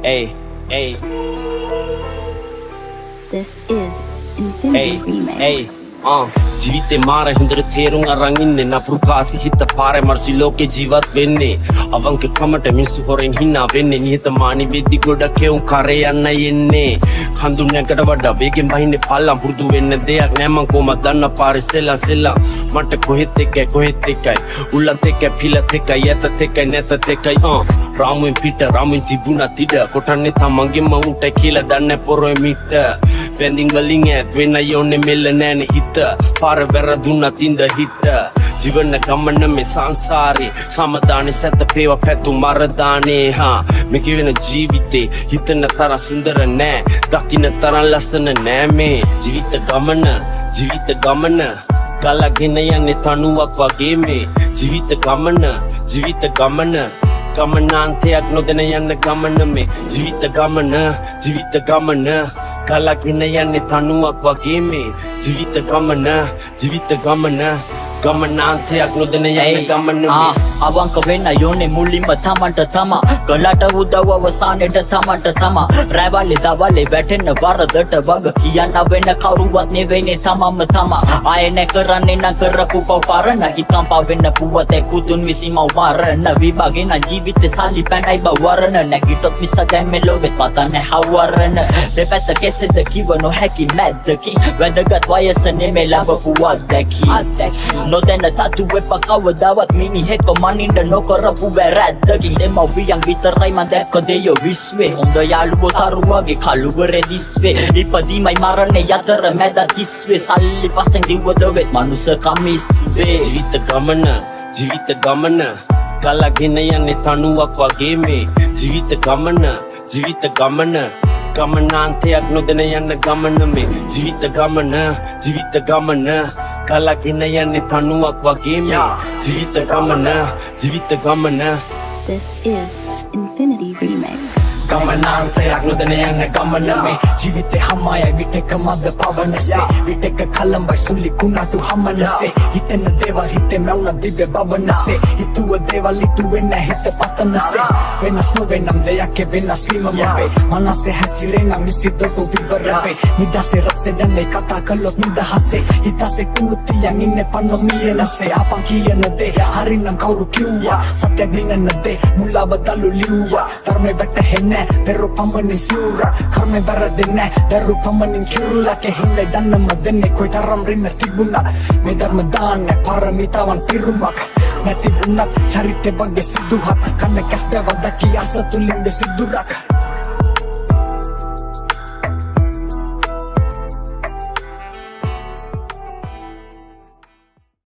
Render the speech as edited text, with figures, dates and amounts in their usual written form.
Hey, hey, This is Infinity Remix. hey, ජීවිතේ මාර හොඳට තේරුම් අරන් ඉන්නේ නපුරු කාසි හිත පාරේ මර්සි ලෝකේ ජීවත් වෙන්නේ අවංක කමට මිසු හොරෙන් හිනා වෙන්නේ නිහතමානී වෙද්දි ගොඩක් එවුන් කරේ යන්න යන්නේ කඳු නැකට වඩා වේගෙන් බහින්නේ පල්ලම් පුරුදු වෙන්න දෙයක් නෑ මං කොහමද දන්න පාරේ සෙල්ලම් මට කොහෙත් එකයි උල්ලත් එකයි පිලත් එකයි යතත් එකයි නැතත් එකයි රාමුවෙන් පිට රාමුවෙන් තිබුණා තිඩ කොටන්නේ තමන්ගෙම උන්ට කියලා දන්නේ පොරොය මිට බැඳින් වලින් ඈත් වෙන්න යෝනේ මෙල්ල නෑනේ හිත පාර වැරදුනත් ඉඳ හිට ජීවන ගමන මේ සංසාරේ සමදානේ සැතපේව පැතු මරදානේ මේ කියන ජීවිතේ හිතන තරම් සුන්දර නෑ දකින්න තරම් ලස්සන නෑ මේ ජීවිත ගමන ගලගෙන යන්නේ තනුවක් වගේ මේ ජීවිත ගමන ගමනාන්තයක් නොදැන යන්න ගමන මේ ජීවිත ගමන ගලගෙන යන්නේ තනුවක් වගේ මේ ජීවිත ගමන ගමනාන්තයක් නොදැන යන්න ගමන මේ අවංක වෙන්න යෝනේ මුලින්ම තමන්ට තමා ගලට උදව් අවසානෙට තමන්ට තමා රැවලේ දවලේ වැටෙන්න වරදට වග කියන්න වෙන කවුරුවත් නෙවෙයිනේ තමම තමා ආයෙ කරන්නේ නම් කරපු පවරන හිතම් පවෙන්න පුවතේ පුදුන් විසින්ම වරන විභාගෙන ජීවිතේ සල්ලි පැනයි බවරන නැගිටොත් මිස දැන් මෙලොවේ පතන්නේ හවරන දෙපැත්ත කෙසෙද කිව නොහැකි මැද්දකින් වැදගත් වයස නෙමෙයි ලැබපු අත්දැකීම් නොදැන තතුවේ පකවදාවත් මිනිහෙක් මනින්ද නොකරපු වැරැද්දකින් දෙමව්පියන් විතරයි මන් දැක්ක දෙයෝ විශ්වේ හොඳ යාළුවෝ තරුවගේ කළුවරේ දිස්වේ ඉපදීමයි මරණේ යතර මැද තිස්වේ සල්ලි පස්සෙන් දිව්වද වෙත් මනුස්සකම ඉස්වේ ජීවිත ගමන ගලගෙන යන්නේ තනුවක් වගේ මේ ජීවිත ගමන ගමනාන්තයක් නොදැන යන්න ගමන මේ ජීවිත ගමන ගලගෙන යන්නේ තනුවක් වගේ මේ ජීවිත ගමන This is Infinity Remix. ගමනාන්තයක් නොදැන යන්න ගමන මේ ජීවිතේ හමය විටක මද පවනසේ විටක කලම්බයි සුලි කුණාටු හමනසේ හිතෙන දේවල් හිතේ මැවුන දිව්‍ය බවනසේ හිතුව දේවල් ඉතුවේ නැහැ හිත පතනසේ වෙනස් නොවෙනම් දෙයක් වෙනස් වීම මගේ මනසේ හැසිරෙන මිසිදොටු විවරවේ නිදසේ රසේ දැනේ කතා කළොත් නිදහසේ හිතසේ කුමුතියන් ඉන්නේ පන්නොමියනසේ අපන් කියන දේ හරිනම් කවුරු කිව්වා සත්‍ය දිනන දේ මුලාව දලු ලිව්වා ධර්මේ වැටහෙන්නේ Pero pamanin siura Karme baradine Daru pamanin kirula Ke hinde danna madene Koi taram rinna tibunat Me dharmadane Paramitawan tirumak Nati bunat Charite bagge sidduhat Kanne kasbeva daki Asa tulinde siddurak